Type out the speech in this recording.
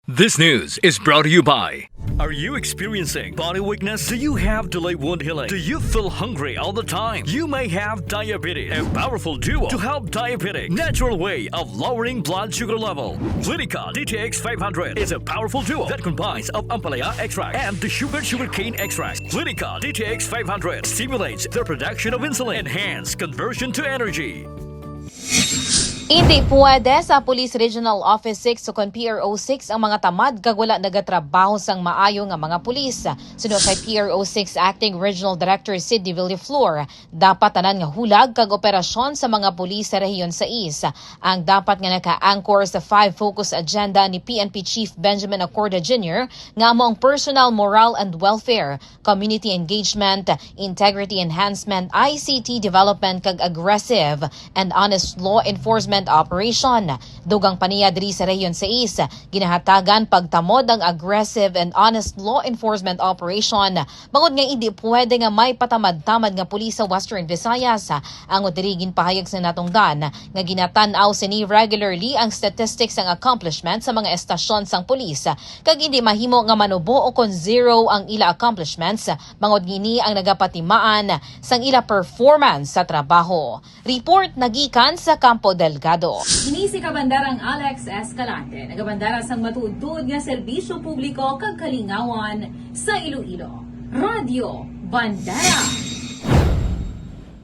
This news is brought to you by... Are you experiencing body weakness? Do you have delayed wound healing? Do you feel hungry all the time? You may have diabetes. A powerful duo to help diabetic. Natural way of lowering blood sugar level. Clinica DTX 500 is a powerful duo that combines of ampalaya extract and the sugarcane extract. Clinica DTX 500 stimulates the production of insulin, enhance conversion to energy. Indi Puwede sa Police Regional Office 6 sukon PRO6 ang mga tamad kag wala nagatrabaho sang maayo nga mga pulis. Suno kay PRO6 Acting Regional Director Sidney Villaflor, dapat tanan nga hulag kag operasyon sa mga pulis sa rehiyon 6. Ang dapat nga naka-anchor sa 5 focus agenda ni PNP Chief Benjamin Acorda Jr. nga amo ang personal moral and welfare, community engagement, integrity enhancement, ICT development kag aggressive and honest law enforcement operation. Dugang paniya diri sa rehiyon 6, ginahatagan pagtamod ang aggressive and honest law enforcement operation. Bangod nga hindi pwede nga may patamad-tamad nga pulis sa Western Visayas. Ang diri ginpahayag sa natong dan nga ginatan-aw sini regularly ang statistics ang accomplishment sa mga estasyon sang pulis. Kag hindi mahimo nga manubo o kon zero ang ila accomplishments. Bangod gini ang nagapatimaan sang ila performance sa trabaho. Report nagikan sa Campo Delgado. Ini si Kabandarang Alex Escalante, nagabandara sang matuod nga serbisyo publiko kag kalingawan sa Iloilo. Radyo Bandera